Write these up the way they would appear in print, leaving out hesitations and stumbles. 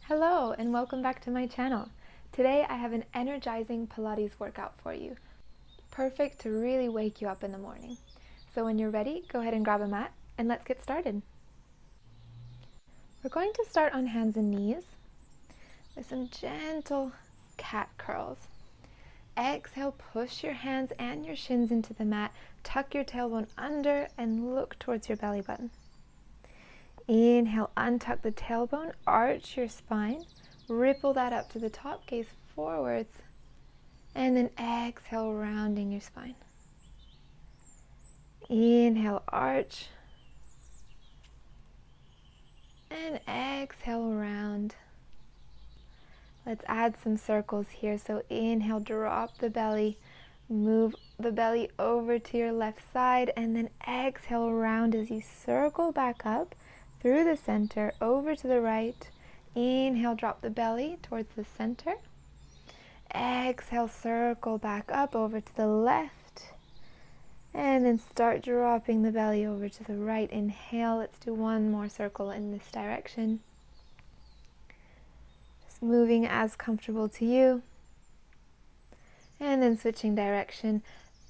Hello and welcome back to my channel. Today I have an energizing Pilates workout for you. Perfect to really wake you up in the morning. So when you're ready, go ahead and grab a mat and let's get started. We're going to start on hands and knees with some gentle cat curls. Exhale, push your hands and your shins into the mat, tuck your tailbone under and look towards your belly button. Inhale, untuck the tailbone, arch your spine, ripple that up to the top, gaze forwards, and then exhale, rounding your spine. Inhale, arch, and exhale, round. Let's add some circles here. So inhale, drop the belly, move the belly over to your left side, and then exhale, round as you circle back up through the center, over to the right. Inhale, drop the belly towards the center. Exhale, circle back up over to the left. And then start dropping the belly over to the right. Inhale, let's do one more circle in this direction. Just moving as comfortable to you. And then switching direction,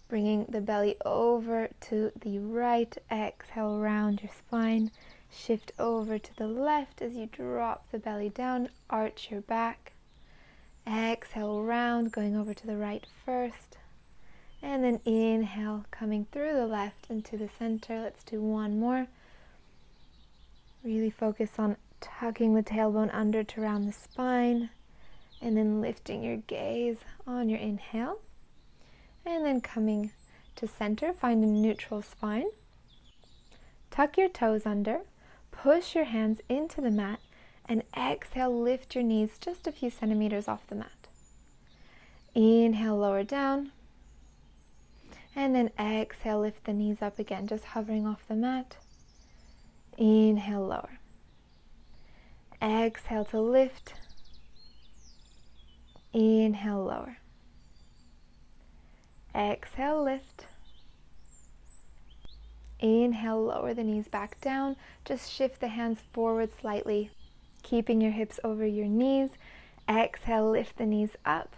bringing the belly over to the right. Exhale, round your spine. Shift over to the left as you drop the belly down, arch your back. Exhale, round, going over to the right first. And then inhale, coming through the left into the center. Let's do one more. Really focus on tucking the tailbone under to round the spine. And then lifting your gaze on your inhale. And then coming to center, find a neutral spine. Tuck your toes under. Push your hands into the mat and exhale, lift your knees just a few centimeters off the mat. Inhale, lower down. And then exhale, lift the knees up again, just hovering off the mat. Inhale, lower. Exhale to lift. Inhale, lower. Exhale, lift. Inhale, lower the knees back down. Just shift the hands forward slightly, keeping your hips over your knees. Exhale, lift the knees up.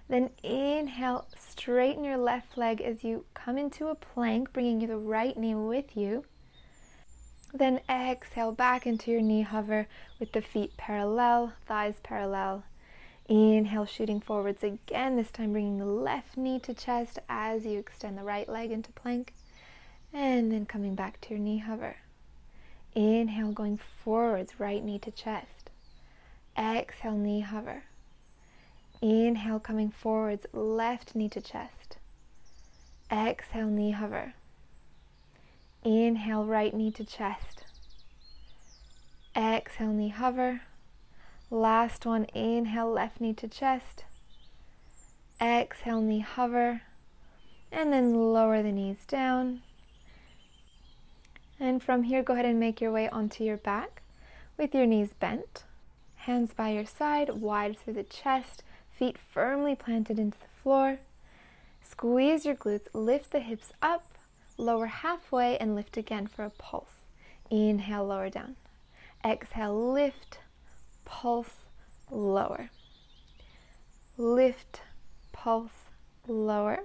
Then inhale, straighten your left leg as you come into a plank, bringing the right knee with you. Then exhale, back into your knee hover with the feet parallel, thighs parallel. Inhale, shooting forwards again, this time bringing the left knee to chest as you extend the right leg into plank. And then coming back to your knee hover. Inhale, going forwards, right knee to chest. Exhale, knee hover. Inhale, coming forwards, left knee to chest. Exhale, knee hover. Inhale, right knee to chest. Exhale, knee hover. Last one, inhale, left knee to chest. Exhale, knee hover. And then lower the knees down. And from here, go ahead and make your way onto your back with your knees bent. Hands by your side, wide through the chest, feet firmly planted into the floor. Squeeze your glutes, lift the hips up, lower halfway, and lift again for a pulse. Inhale, lower down. Exhale, lift, pulse, lower. Lift, pulse, lower.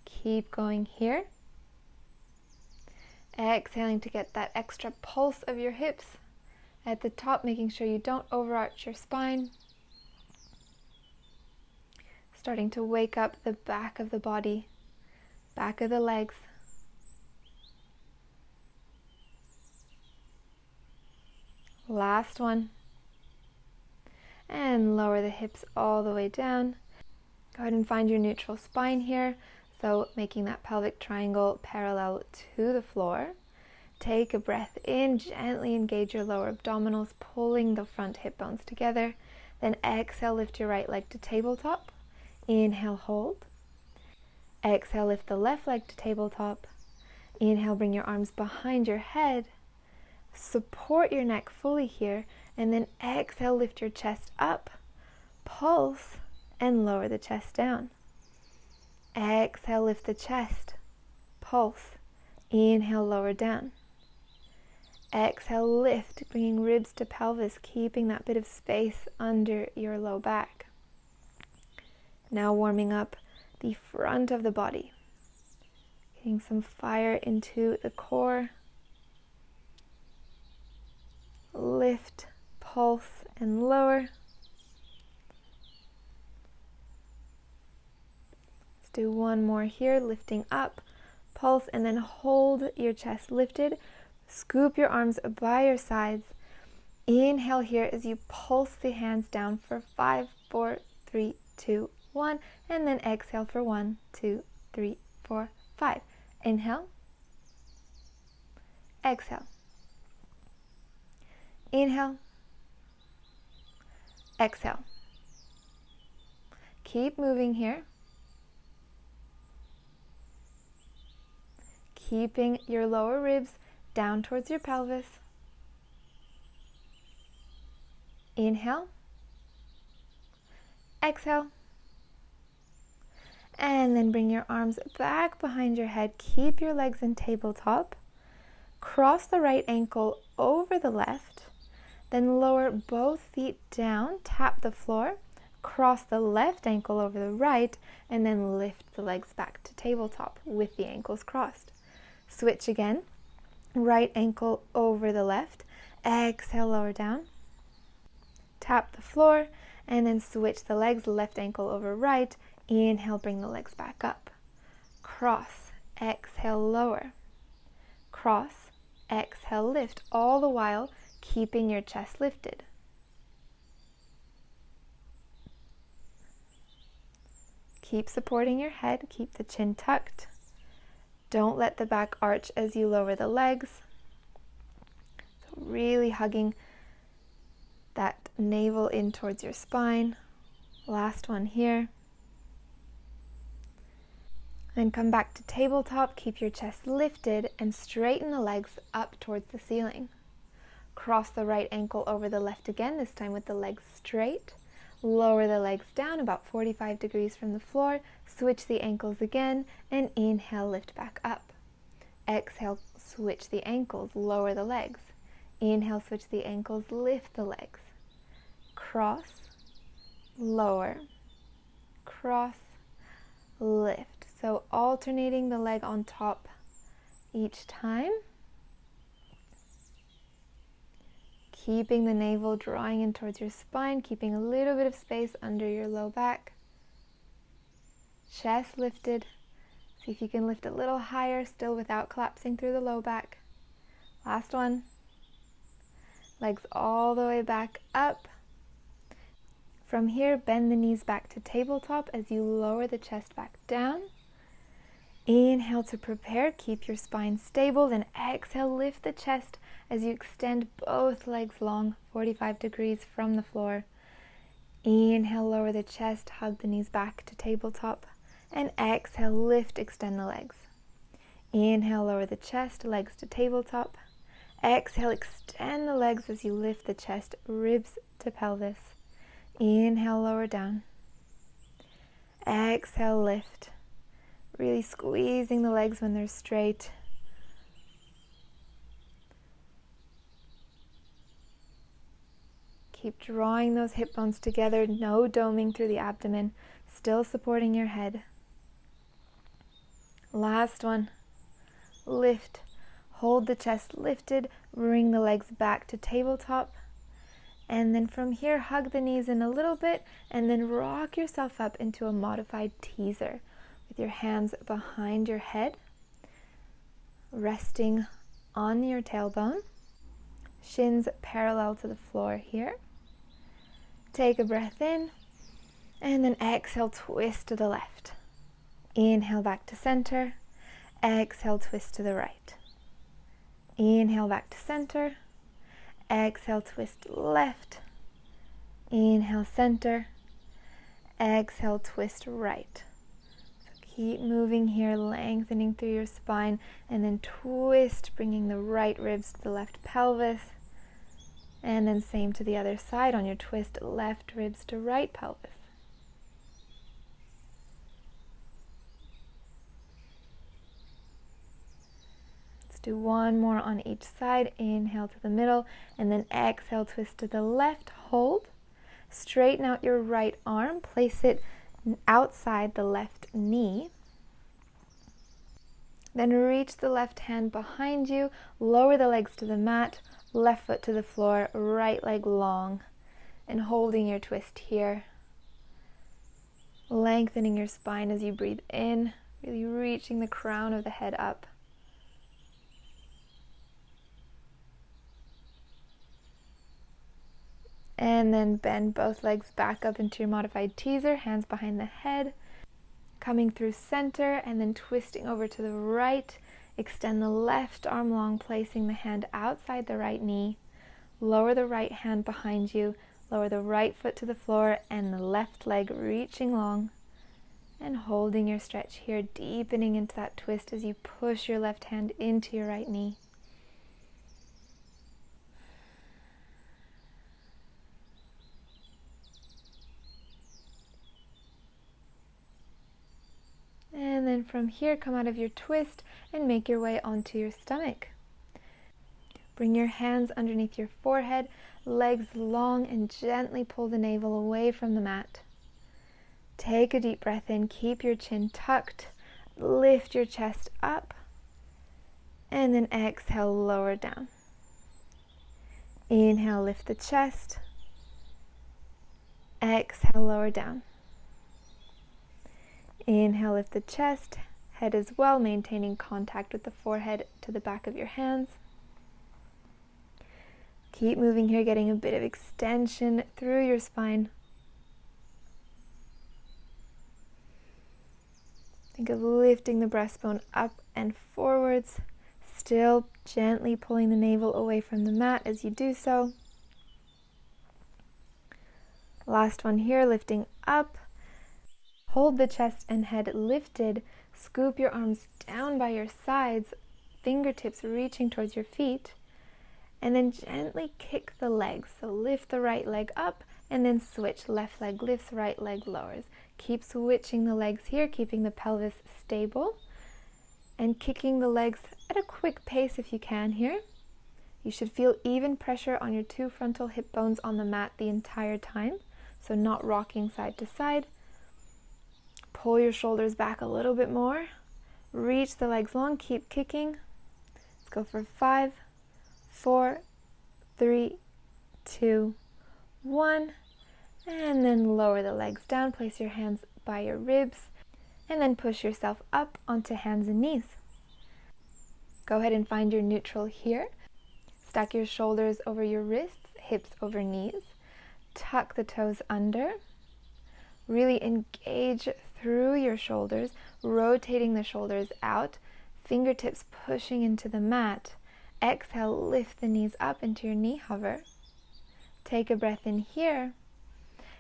Keep going here. Exhaling to get that extra pulse of your hips at the top, making sure you don't overarch your spine. Starting to wake up the back of the body, back of the legs. Last one. And lower the hips all the way down. Go ahead and find your neutral spine here. So making that pelvic triangle parallel to the floor. Take a breath in, gently engage your lower abdominals, pulling the front hip bones together. Then exhale, lift your right leg to tabletop. Inhale, hold. Exhale, lift the left leg to tabletop. Inhale, bring your arms behind your head. Support your neck fully here. And then exhale, lift your chest up. Pulse and lower the chest down. Exhale, lift the chest, pulse, inhale, lower down. Exhale, lift, bringing ribs to pelvis, keeping that bit of space under your low back. Now warming up the front of the body, getting some fire into the core. Lift, pulse, and lower. Let's do one more here, lifting up, pulse, and then hold your chest lifted. Scoop your arms by your sides. Inhale here as you pulse the hands down for 5, 4, 3, 2, 1, and then exhale for 1, 2, 3, 4, 5. Inhale, exhale, inhale, exhale. Keep moving here. Keeping your lower ribs down towards your pelvis. Inhale, exhale, and then bring your arms back behind your head. Keep your legs in tabletop. Cross the right ankle over the left, then lower both feet down, tap the floor, cross the left ankle over the right, and then lift the legs back to tabletop with the ankles crossed. Switch again, right ankle over the left, exhale, lower down, tap the floor, and then switch the legs, left ankle over right, inhale, bring the legs back up, cross, exhale, lower, cross, exhale, lift, all the while keeping your chest lifted. Keep supporting your head, keep the chin tucked. Don't let the back arch as you lower the legs. So really hugging that navel in towards your spine. Last one here. Then come back to tabletop, keep your chest lifted and straighten the legs up towards the ceiling. Cross the right ankle over the left again, this time with the legs straight. Lower the legs down about 45 degrees from the floor, switch the ankles again, and inhale, lift back up. Exhale, switch the ankles, lower the legs. Inhale, switch the ankles, lift the legs. Cross, lower, cross, lift. So alternating the leg on top each time. Keeping the navel drawing in towards your spine, keeping a little bit of space under your low back. Chest lifted. See if you can lift a little higher, still without collapsing through the low back. Last one. Legs all the way back up. From here, bend the knees back to tabletop as you lower the chest back down. Inhale to prepare, keep your spine stable, then exhale, lift the chest as you extend both legs long, 45 degrees from the floor. Inhale, lower the chest, hug the knees back to tabletop, and exhale, lift, extend the legs. Inhale, lower the chest, legs to tabletop. Exhale, extend the legs as you lift the chest, ribs to pelvis. Inhale, lower down. Exhale, lift. Really squeezing the legs when they're straight. Keep drawing those hip bones together, no doming through the abdomen, still supporting your head. Last one. Lift. Hold the chest lifted, bring the legs back to tabletop. And then from here, hug the knees in a little bit, and then rock yourself up into a modified teaser. With your hands behind your head, resting on your tailbone, shins parallel to the floor here. Take a breath in, and then exhale, twist to the left. Inhale back to center, exhale, twist to the right. Inhale back to center, exhale, twist left. Inhale, center, exhale, twist right. Keep moving here, lengthening through your spine, and then twist, bringing the right ribs to the left pelvis. And then same to the other side on your twist, left ribs to right pelvis. Let's do one more on each side. Inhale to the middle, and then exhale, twist to the left, hold. Straighten out your right arm, place it outside the left knee. Then reach the left hand behind you, lower the legs to the mat, left foot to the floor, right leg long, and holding your twist here. Lengthening your spine as you breathe in, really reaching the crown of the head up. And then bend both legs back up into your modified teaser, hands behind the head, coming through center and then twisting over to the right. Extend the left arm long, placing the hand outside the right knee. Lower the right hand behind you, lower the right foot to the floor and the left leg reaching long. And holding your stretch here, deepening into that twist as you push your left hand into your right knee. And then from here, come out of your twist and make your way onto your stomach. Bring your hands underneath your forehead, legs long, and gently pull the navel away from the mat. Take a deep breath in, keep your chin tucked, lift your chest up, and then exhale, lower down. Inhale, lift the chest. Exhale, lower down. Inhale, lift the chest, head as well, maintaining contact with the forehead to the back of your hands. Keep moving here, getting a bit of extension through your spine. Think of lifting the breastbone up and forwards, still gently pulling the navel away from the mat as you do so. Last one here, lifting up. Hold the chest and head lifted. Scoop your arms down by your sides, fingertips reaching towards your feet. And then gently kick the legs. So lift the right leg up and then switch. Left leg lifts, right leg lowers. Keep switching the legs here, keeping the pelvis stable. And kicking the legs at a quick pace if you can here. You should feel even pressure on your two frontal hip bones on the mat the entire time. So not rocking side to side. Pull your shoulders back a little bit more. Reach the legs long, keep kicking. Let's go for 5, 4, 3, 2, 1. And then lower the legs down, place your hands by your ribs, and then push yourself up onto hands and knees. Go ahead and find your neutral here. Stack your shoulders over your wrists, hips over knees. Tuck the toes under. Really engage through your shoulders, rotating the shoulders out, fingertips pushing into the mat. Exhale, lift the knees up into your knee hover. Take a breath in here.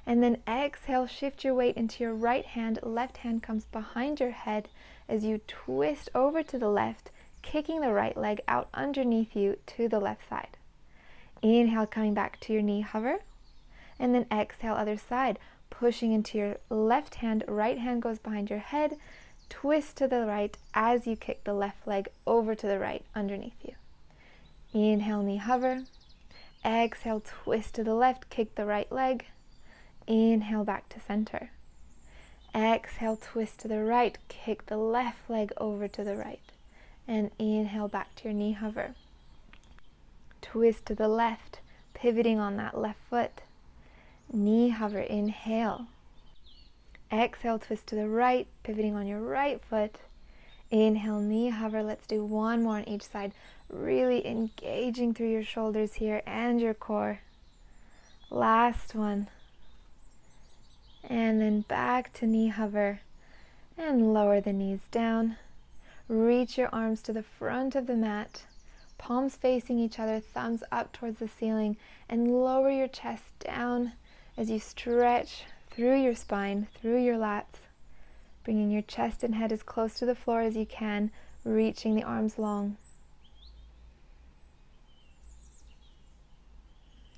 And then exhale, shift your weight into your right hand. Left hand comes behind your head as you twist over to the left, kicking the right leg out underneath you to the left side. Inhale, coming back to your knee hover. And then exhale, other side. Pushing into your left hand, right hand goes behind your head. Twist to the right as you kick the left leg over to the right underneath you. Inhale, knee hover. Exhale, twist to the left, kick the right leg. Inhale, back to center. Exhale, twist to the right, kick the left leg over to the right. And inhale, back to your knee hover. Twist to the left, pivoting on that left foot. Knee hover, inhale. Exhale, twist to the right, pivoting on your right foot. Inhale, knee hover. Let's do one more on each side. Really engaging through your shoulders here and your core. Last one. And then back to knee hover. And lower the knees down. Reach your arms to the front of the mat. Palms facing each other, thumbs up towards the ceiling. And lower your chest down as you stretch through your spine, through your lats, bringing your chest and head as close to the floor as you can, reaching the arms long.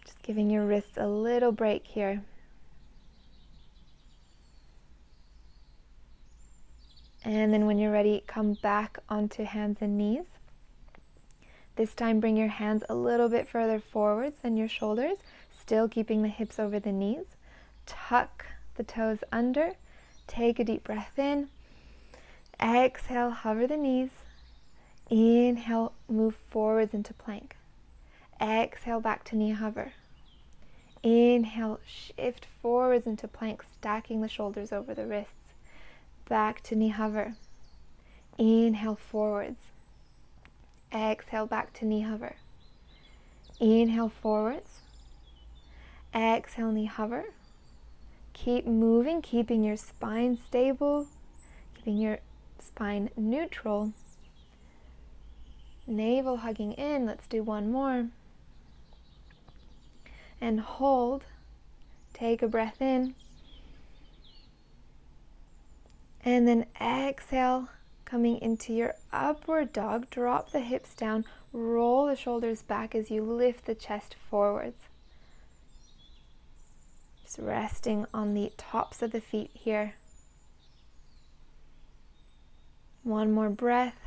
Just giving your wrists a little break here. And then when you're ready, come back onto hands and knees. This time bring your hands a little bit further forwards than your shoulders, still keeping the hips over the knees. Tuck the toes under. Take a deep breath in. Exhale, hover the knees. Inhale, move forwards into plank. Exhale, back to knee hover. Inhale, shift forwards into plank, stacking the shoulders over the wrists. Back to knee hover. Inhale, forwards. Exhale, back to knee hover. Inhale, forwards. Exhale, knee hover. Keep moving, keeping your spine stable, keeping your spine neutral. Navel hugging in. Let's do one more. And hold. Take a breath in. And then exhale, coming into your upward dog. Drop the hips down. Roll the shoulders back as you lift the chest forwards. Just resting on the tops of the feet here. One more breath.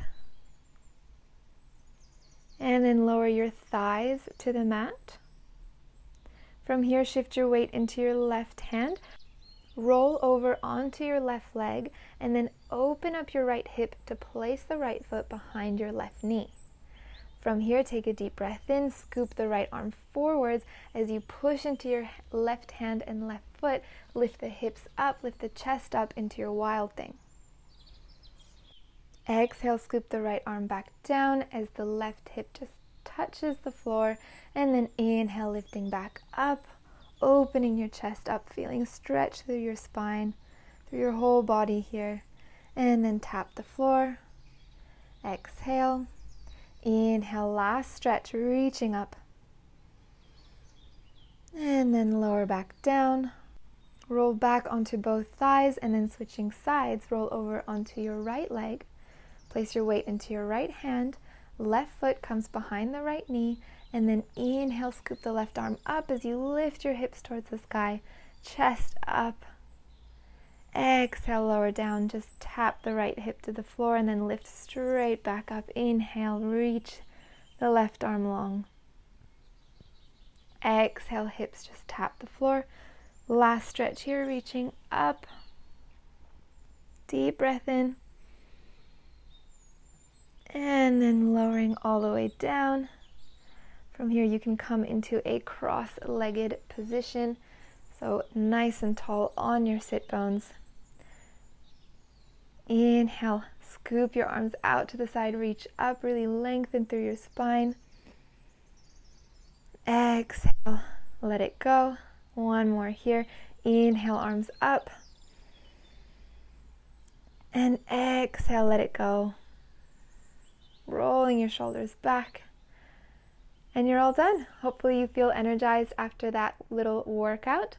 And then lower your thighs to the mat. From here, shift your weight into your left hand. Roll over onto your left leg and then open up your right hip to place the right foot behind your left knee. From here, take a deep breath in, scoop the right arm forwards as you push into your left hand and left foot. Lift the hips up, lift the chest up into your wild thing. Exhale, scoop the right arm back down as the left hip just touches the floor, and then inhale, lifting back up, opening your chest up, feeling a stretch through your spine, through your whole body here, and then tap the floor. Exhale. Inhale, last stretch, reaching up. And then lower back down. Roll back onto both thighs and then switching sides, roll over onto your right leg. Place your weight into your right hand. Left foot comes behind the right knee. And then inhale, scoop the left arm up as you lift your hips towards the sky. Chest up. Exhale, lower down, just tap the right hip to the floor and then lift straight back up. Inhale, reach the left arm long. Exhale, hips just tap the floor. Last stretch here, reaching up. Deep breath in. And then lowering all the way down. From here, you can come into a cross-legged position. So nice and tall on your sit bones. Inhale, scoop your arms out to the side, reach up, really lengthen through your spine. Exhale, let it go. One more here. Inhale, arms up. And exhale, let it go. Rolling your shoulders back. And you're all done. Hopefully you feel energized after that little workout.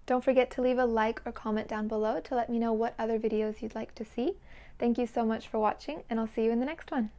Don't forget to leave a like or comment down below to let me know what other videos you'd like to see. Thank you so much for watching, and I'll see you in the next one.